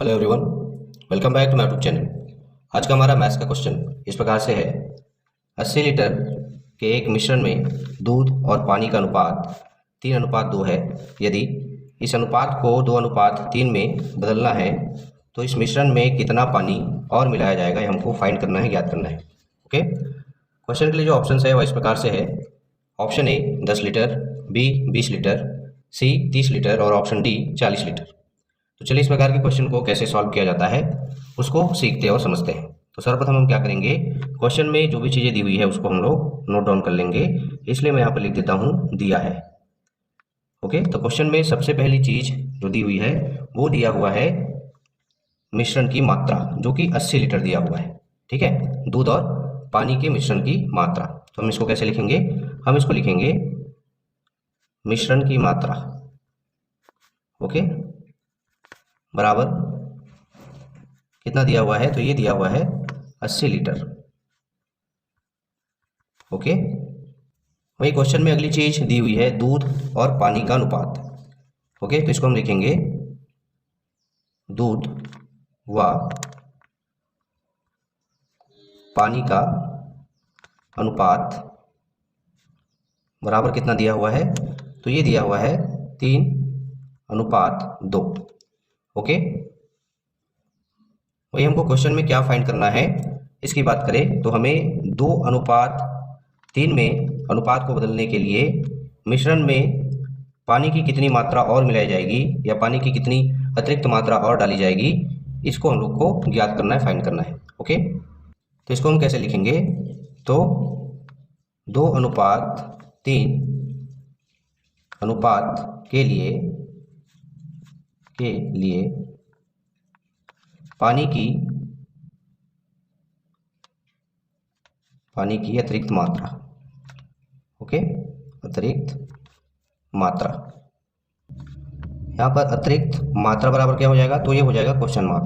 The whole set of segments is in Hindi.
Hello everyone, welcome back to my YouTube channel. आज का हमारा मैथ्स का क्वेश्चन इस प्रकार से है। 80 लीटर के एक मिश्रण में दूध और पानी का अनुपात 3:2 है। यदि इस अनुपात को 2:3 में बदलना है तो इस मिश्रण में कितना पानी और मिलाया जाएगा, ये हमको फाइंड करना है, ज्ञात करना है। ओके, क्वेश्चन के लिए जो ऑप्शन है वह इस प्रकार से है। Option A 10 litre, B 20 litre, C 30 litre और ऑप्शन डी 40 लीटर। तो चलिए इस प्रकार के क्वेश्चन को कैसे सॉल्व किया जाता है उसको सीखते हैं और समझते हैं। तो सर्वप्रथम हम क्या करेंगे, क्वेश्चन में जो भी चीज़ें दी हुई है उसको हम लोग नोट डाउन कर लेंगे। इसलिए मैं यहाँ पर लिख देता हूँ दिया है। ओके, तो क्वेश्चन में सबसे पहली चीज जो दी हुई है वो दिया हुआ है मिश्रण की मात्रा, जो कि 80 लीटर दिया हुआ है। ठीक है, दूध और पानी के मिश्रण की मात्रा। तो हम इसको कैसे लिखेंगे, हम इसको लिखेंगे मिश्रण की मात्रा। ओके, बराबर कितना दिया हुआ है, तो ये दिया हुआ है 80 लीटर। ओके, वही क्वेश्चन में अगली चीज दी हुई है दूध और पानी का अनुपात। ओके, तो इसको हम लिखेंगे दूध व पानी का अनुपात बराबर कितना दिया हुआ है, तो ये दिया हुआ है 3:2। ओके, वही हमको क्वेश्चन में क्या फाइंड करना है इसकी बात करें तो हमें 2:3 में अनुपात को बदलने के लिए मिश्रण में पानी की कितनी मात्रा और मिलाई जाएगी या पानी की कितनी अतिरिक्त मात्रा और डाली जाएगी, इसको हम लोग को ज्ञात करना है, फाइंड करना है। ओके, तो इसको हम कैसे लिखेंगे, तो 2:3 अनुपात के लिए पानी की अतिरिक्त मात्रा। ओके, अतिरिक्त मात्रा, यहाँ पर अतिरिक्त मात्रा बराबर क्या हो जाएगा, तो ये हो जाएगा क्वेश्चन मार्क,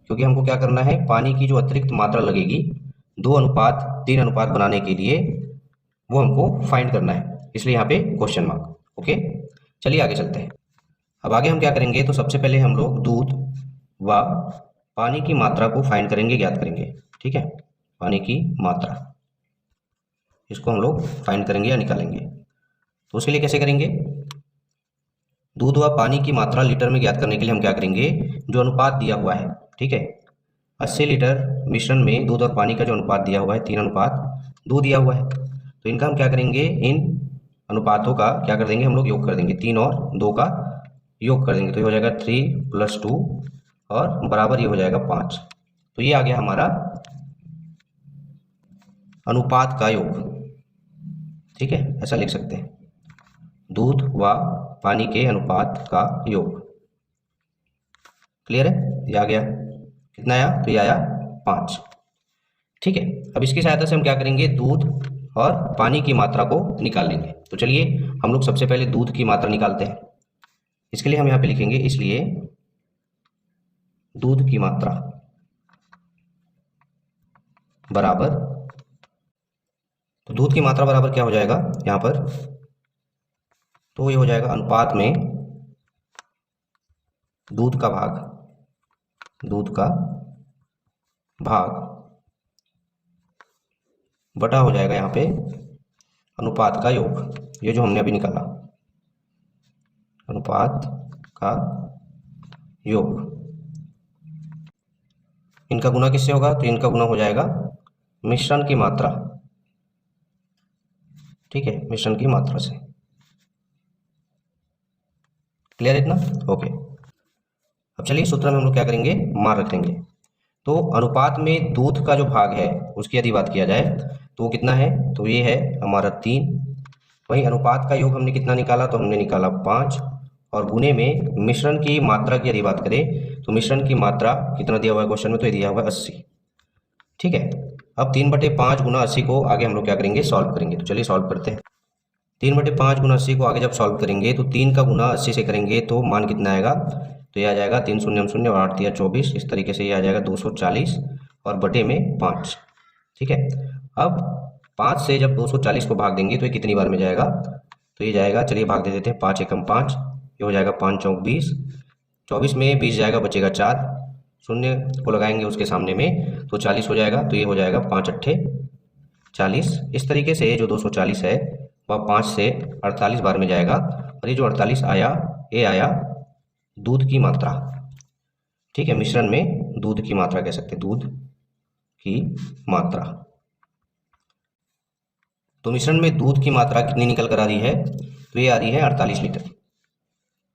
क्योंकि हमको क्या करना है, पानी की जो अतिरिक्त मात्रा लगेगी 2:3 अनुपात बनाने के लिए वो हमको फाइंड करना है, इसलिए यहाँ पे क्वेश्चन मार्क। ओके, चलिए आगे चलते हैं। अब आगे हम क्या करेंगे, तो सबसे पहले हम लोग दूध व पानी की मात्रा को फाइंड करेंगे, ज्ञात करेंगे। ठीक है, पानी की मात्रा, इसको हम लोग फाइंड करेंगे या निकालेंगे। तो उसके लिए कैसे करेंगे, दूध व पानी की मात्रा लीटर में ज्ञात करने के लिए हम क्या करेंगे, जो अनुपात दिया हुआ है, ठीक है, 80 लीटर मिश्रण में दूध और पानी का जो अनुपात दिया हुआ है 3:2 दिया हुआ है, तो इनका हम क्या करेंगे, इन अनुपातों का क्या कर देंगे, हम लोग योग कर देंगे, 3 और 2 का योग कर देंगे, तो ये हो जाएगा 3 + 2 और बराबर ये हो जाएगा 5। तो ये आ गया हमारा अनुपात का योग। ठीक है, ऐसा लिख सकते हैं, दूध व पानी के अनुपात का योग। क्लियर है, ये आ गया, कितना आया, तो ये आया 5। ठीक है, अब इसकी सहायता से हम क्या करेंगे, दूध और पानी की मात्रा को निकाल लेंगे। तो चलिए हम लोग सबसे पहले दूध की मात्रा निकालते हैं। इसके लिए हम यहाँ पे लिखेंगे, इसलिए दूध की मात्रा बराबर, तो दूध की मात्रा बराबर क्या हो जाएगा यहाँ पर, तो ये हो जाएगा अनुपात में दूध का भाग बटा हो जाएगा यहाँ पे अनुपात का योग, ये जो हमने अभी निकाला, अनुपात का योग। इनका गुना किससे होगा, तो इनका गुना हो जाएगा मिश्रण की मात्रा। ठीक है, मिश्रण की मात्रा से। क्लियर है इतना, ओके। अब चलिए सूत्र में हम लोग क्या करेंगे, मान रख देंगे। तो अनुपात में दूध का जो भाग है उसकी यदि बात किया जाए तो वो कितना है, तो ये है हमारा 3। वहीं अनुपात का योग हमने कितना निकाला, तो हमने निकाला 5, और गुने में मिश्रण की मात्रा की यदि बात करें तो मिश्रण की मात्रा कितना दिया हुआ है क्वेश्चन में, तो ये दिया हुआ है 80। ठीक है, अब 3/5 गुना 80 को आगे हम लोग क्या करेंगे, सॉल्व करेंगे। तो चलिए सॉल्व करते हैं। 3/5 गुना 80 को आगे जब सॉल्व करेंगे तो 3 का गुना 80 से करेंगे तो मान कितना आएगा, तो ये आ जाएगा 3 0 0 और 8 3 24, इस तरीके से ये आ जाएगा 240 और बटे में 5। ठीक है, अब 5 से जब 240 को भाग देंगे तो ये कितनी बार में जाएगा, तो ये जाएगा, चलिए भाग दे देते हैं, 5 एकम 5, ये हो जाएगा 5 चौक 20, 24 में 20 जाएगा, बचेगा 4, शून्य को लगाएंगे उसके सामने में तो 40 हो जाएगा। तो ये हो जाएगा 5 अट्ठे 40। इस तरीके से जो 240 है वह 5 से 48 बार में जाएगा। और ये जो 48 आया, ये आया दूध की मात्रा। ठीक है, मिश्रण में दूध की मात्रा कह सकते हैं, दूध की मात्रा। तो मिश्रण में दूध की मात्रा कितनी निकल कर आ रही है? तो ये आ रही है 48 लीटर।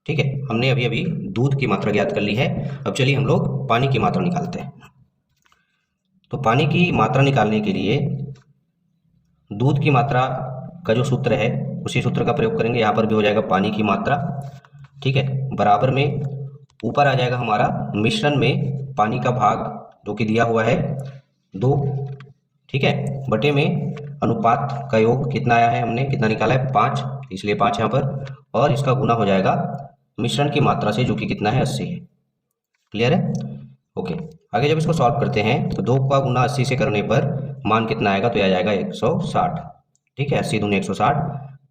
ठीक है, हमने अभी अभी दूध की मात्रा ज्ञात कर ली है। अब चलिए हम लोग पानी की मात्रा निकालते हैं। तो पानी की मात्रा निकालने के लिए दूध की मात्रा का जो सूत्र है उसी सूत्र का प्रयोग करेंगे। यहाँ पर भी हो जाएगा पानी की मात्रा। ठीक है, बराबर में ऊपर आ जाएगा हमारा मिश्रण में पानी का भाग जो कि दिया हुआ है 2। ठीक है, बटे में अनुपात का योग कितना आया है, हमने कितना निकाला है 5, इसलिए 5 यहाँ पर, और इसका गुना हो जाएगा मिश्रण की मात्रा से जो कि कितना है 80 है। क्लियर है? ओके, आगे जब इसको सॉल्व करते हैं तो 2 का गुना 80 से करने पर मान कितना आएगा? तो यह आ जाएगा 160। ठीक है, 80 दूनी 160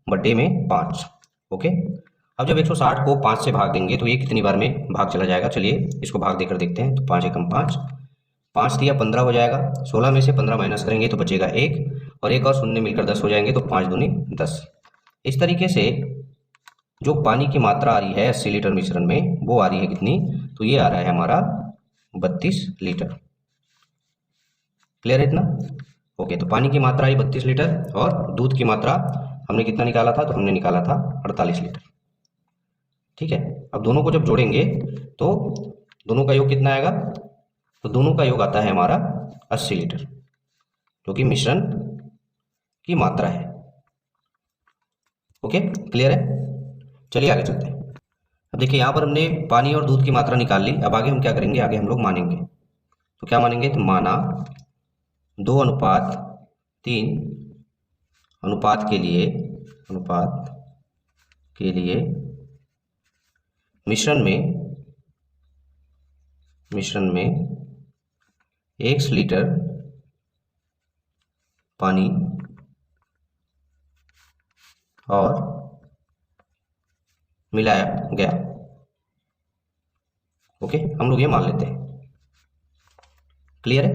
बटे में 5। ओके, अब जब 160 को 5 से भाग देंगे तो ये कितनी बार में भाग चला जाएगा? चलिए इसको भाग देकर देखते हैं। तो 5 एकम 5, 5 दिया 15 हो जाएगा। 16 में से 15 माइनस करेंगे तो बचेगा 1, और 1 और शून्य मिलकर 10 हो जाएंगे। तो 5 दूनी 10। इस तरीके से जो पानी की मात्रा आ रही है 80 लीटर मिश्रण में, वो आ रही है कितनी? तो ये आ रहा है हमारा 32 लीटर। क्लियर है इतना? ओके, तो पानी की मात्रा आई 32 लीटर और दूध की मात्रा हमने कितना निकाला था? तो हमने निकाला था 48 लीटर। ठीक है, अब दोनों को जब जोड़ेंगे तो दोनों का योग कितना आएगा? तो दोनों का योग आता है हमारा 80 लीटर, जो कि मिश्रण की मात्रा है। ओके, क्लियर है? चलिए आगे चलते हैं। अब देखिए यहाँ पर हमने पानी और दूध की मात्रा निकाल ली। अब आगे हम क्या करेंगे? आगे हम लोग मानेंगे। तो क्या मानेंगे? तो माना 2:3 अनुपात के लिए मिश्रण में 1 लीटर पानी और मिलाया गया। ओके, हम लोग ये मान लेते हैं। क्लियर है?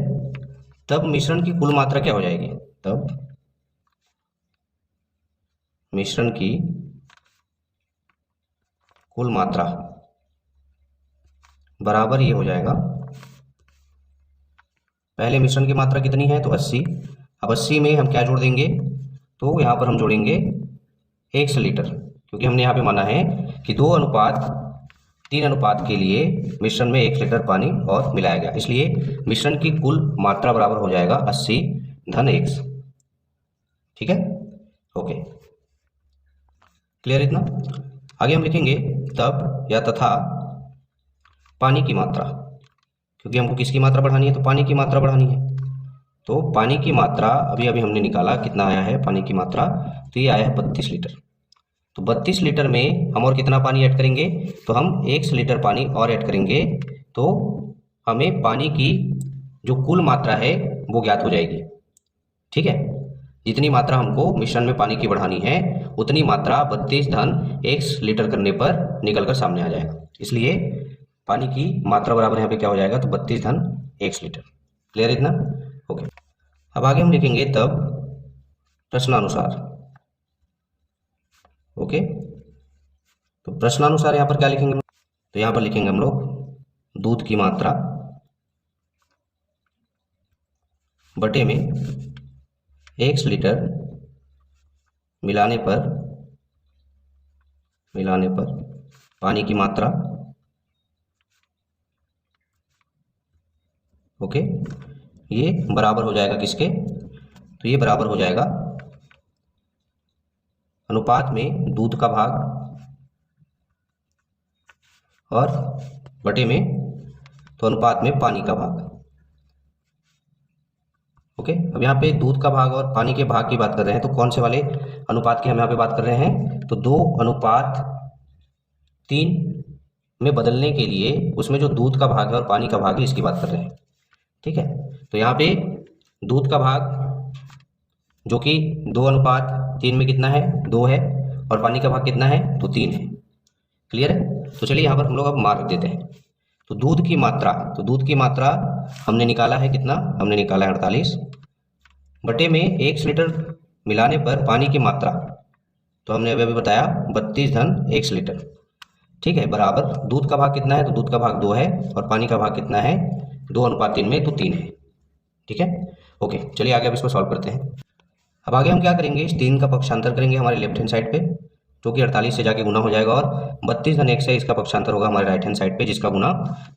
तब मिश्रण की कुल मात्रा क्या हो जाएगी? तब मिश्रण की कुल मात्रा बराबर ये हो जाएगा, पहले मिश्रण की मात्रा कितनी है? तो 80। अब 80 में हम क्या जोड़ देंगे? तो यहाँ पर हम जोड़ेंगे 1 लीटर, क्योंकि हमने यहाँ पे माना है कि 2:3 अनुपात के लिए मिश्रण में 1 लीटर पानी और मिलाया गया, इसलिए मिश्रण की कुल मात्रा बराबर हो जाएगा 80 धन 1। ठीक है, ओके, क्लियर इतना? आगे हम लिखेंगे तब या तथा पानी की मात्रा, क्योंकि हमको किसकी मात्रा बढ़ानी है? तो पानी की मात्रा बढ़ानी है। तो पानी की मात्रा अभी अभी हमने निकाला, कितना आया है पानी की मात्रा? तो ये आया है 32 लीटर। तो 32 लीटर में हम और कितना पानी ऐड करेंगे? तो हम 1 लीटर पानी और ऐड करेंगे, तो हमें पानी की जो कुल मात्रा है वो ज्ञात हो जाएगी। ठीक है, जितनी मात्रा हमको मिश्रण में पानी की बढ़ानी है उतनी मात्रा 32 धन 1 लीटर करने पर निकल कर सामने आ जाएगा। इसलिए पानी की मात्रा बराबर यहाँ पे क्या हो जाएगा? तो 32 धन 1 लीटर। क्लियर इतना? ओके, अब आगे हम लिखेंगे तब प्रश्नानुसार। ओके, तो प्रश्नानुसार यहाँ पर क्या लिखेंगे? तो यहाँ पर लिखेंगे हम लोग दूध की मात्रा बटे में 1 लीटर मिलाने पर पानी की मात्रा। ओके, ये बराबर हो जाएगा किसके? तो ये बराबर हो जाएगा अनुपात में दूध का भाग और बटे में तो अनुपात में पानी का भाग। ओके, अब यहाँ पे दूध का भाग और पानी के भाग की बात कर रहे हैं, तो कौन से वाले अनुपात की हम यहाँ पे बात कर रहे हैं? तो 2:3 में बदलने के लिए उसमें जो दूध का भाग है और पानी का भाग है इसकी बात कर रहे हैं। ठीक है, तो यहाँ पे दूध का भाग जो कि 2:3 में कितना है? 2 है, और पानी का भाग कितना है? तो 3 है। क्लियर है? तो चलिए यहाँ पर हम लोग अब मान रख देते हैं। तो दूध की मात्रा हमने निकाला है कितना, हमने निकाला है 48 बटे में 1 लीटर मिलाने पर पानी की मात्रा, तो हमने अभी बताया 32 धन 1 लीटर, ठीक है, बराबर दूध का भाग कितना है, तो दूध का भाग 2 है और पानी का भाग कितना है 2:3 में, तो 3 है, ठीक है। ओके, चलिए आगे अब इसको सॉल्व करते हैं। अब आगे हम क्या करेंगे, इस 3 का पक्षांतर करेंगे हमारे लेफ्ट हैंड साइड पे, जो कि 48 से जाके गुना हो जाएगा, और 32 धन 1 से इसका पक्षांतर होगा हमारे राइट हैंड साइड पे, जिसका गुना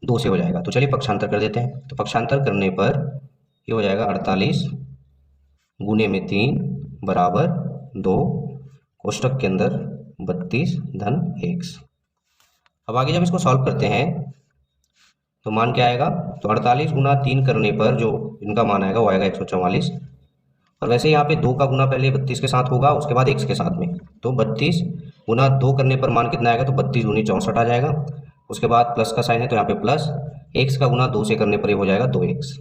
2 से हो जाएगा। तो चलिए पक्षांतर कर देते हैं। तो पक्षांतर करने पर ये हो जाएगा 48 गुने में 3 बराबर 2, कोष्टक के अंदर 32 धन 1। अब आगे जब इसको सॉल्व करते हैं तो मान क्या आएगा, तो 48 गुना 3 करने पर जो इनका मान आएगा वो आएगा 144, और वैसे यहाँ पे 2 का गुना पहले 32 के साथ होगा, उसके बाद 1 के साथ में, तो 32 गुना 2 करने पर मान कितना आएगा, तो 32 दूनी 64 आ जाएगा। उसके बाद प्लस का साइन है तो यहाँ पे प्लस, x का गुना 2 से करने पर ये हो जाएगा 2x।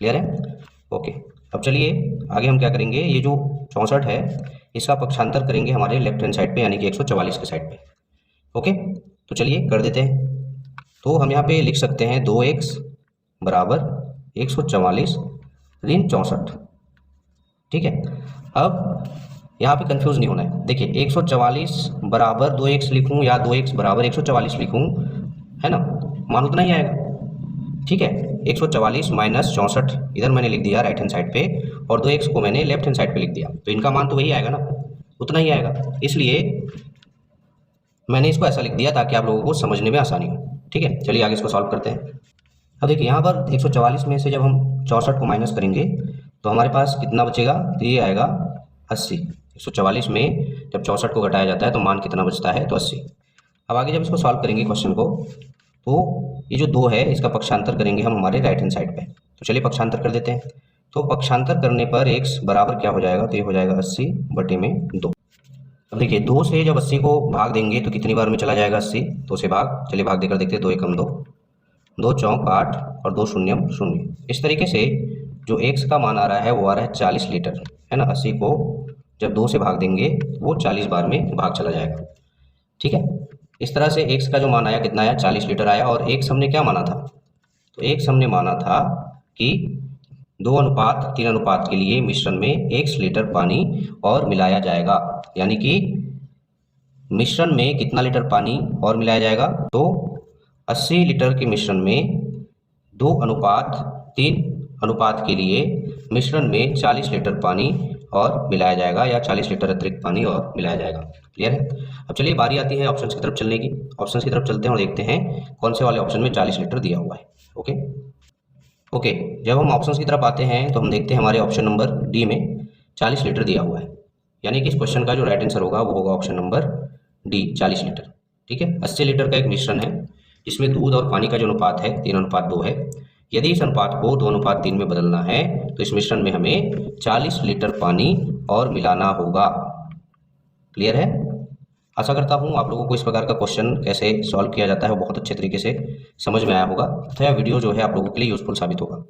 क्लियर है? ओके, अब चलिए आगे हम क्या करेंगे, ये जो 64 है इसका पक्षांतर करेंगे हमारे लेफ्ट हैंड साइड पे, यानी कि 144 के साइड पे। ओके, तो चलिए कर देते हैं। तो हम यहाँ पे लिख सकते हैं 2x बराबर 144 ऋण 64, ठीक है। अब यहाँ पे कंफ्यूज नहीं होना है। देखिए 144 बराबर 2x लिखूँ या 2x बराबर 144 लिखूँ, है ना, मान उतना ही आएगा, ठीक है। 144 माइनस 64 इधर मैंने लिख दिया राइट हैंड साइड पे, और 2x को मैंने लेफ्ट हैंड साइड पे लिख दिया, तो इनका मान तो वही आएगा ना, उतना ही आएगा, इसलिए मैंने इसको ऐसा लिख दिया ताकि आप लोगों को समझने में आसानी हो, ठीक है। चलिए आगे इसको सॉल्व करते हैं। अब देखिए यहाँ पर 144 में से जब हम 64 को माइनस करेंगे तो हमारे पास कितना बचेगा, तो ये आएगा 80। 144 में जब 64 को घटाया जाता है तो मान कितना बचता है, तो 80। अब आगे जब इसको सॉल्व करेंगे क्वेश्चन को, तो ये जो 2 है इसका पक्षांतर करेंगे हम हमारे राइट हैंड साइड पे। तो चलिए पक्षांतर कर देते हैं। तो पक्षांतर करने पर x बराबर क्या हो जाएगा, तो ये हो जाएगा 80 बटे में 2। अब देखिए 2 से जब 80 को भाग देंगे तो कितनी बार में चला जाएगा 80, 2 से भाग, चलिए भाग देकर देखते हैं। 2 एकम 2, 2 चौक 8 और 2 शून्यम 0। इस तरीके से जो x का मान आ रहा है वो आ रहा है 40 लीटर, है ना। 80 को जब 2 से भाग देंगे वो 40 बार में भाग चला जाएगा, ठीक है। इस तरह से x का जो मान आया कितना आया, 40 लीटर आया। और x हमने क्या माना था, तो x हमने माना था कि 2:3 अनुपात के लिए मिश्रण में 1 लीटर पानी और मिलाया जाएगा, यानी कि मिश्रण में कितना लीटर पानी और मिलाया जाएगा, तो 80 लीटर के मिश्रण में 2:3 अनुपात के लिए मिश्रण में 40 लीटर पानी और मिलाया जाएगा, या 40 लीटर अतिरिक्त पानी और मिलाया जाएगा। क्लियर है? अब चलिए बारी आती है ऑप्शंस की तरफ चलने की। ऑप्शंस की तरफ चलते हैं और देखते हैं कौन से वाले ऑप्शन में 40 लीटर दिया हुआ है। ओके, जब हम ऑप्शंस की तरफ आते हैं तो हम देखते हैं हमारे ऑप्शन नंबर डी में 40 लीटर दिया हुआ है, यानी कि इस क्वेश्चन का जो राइट आंसर होगा वो होगा ऑप्शन नंबर डी, 40 लीटर, ठीक है। 80 लीटर का एक मिश्रण है जिसमें दूध और पानी का जो अनुपात है 3:2 है। यदि इस अनुपात को 2:3 में बदलना है तो इस मिश्रण में हमें 40 लीटर पानी और मिलाना होगा। क्लियर है? आशा करता हूँ आप लोगों को इस प्रकार का क्वेश्चन कैसे सॉल्व किया जाता है वो बहुत अच्छे तरीके से समझ में आया होगा, तथा यह वीडियो जो है आप लोगों के लिए यूजफुल साबित होगा।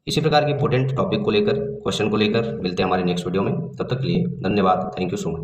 इसी प्रकार के इंपॉर्टेंट टॉपिक को लेकर, क्वेश्चन को लेकर मिलते हैं हमारे नेक्स्ट वीडियो में। तब तक के लिए धन्यवाद। Thank you so much.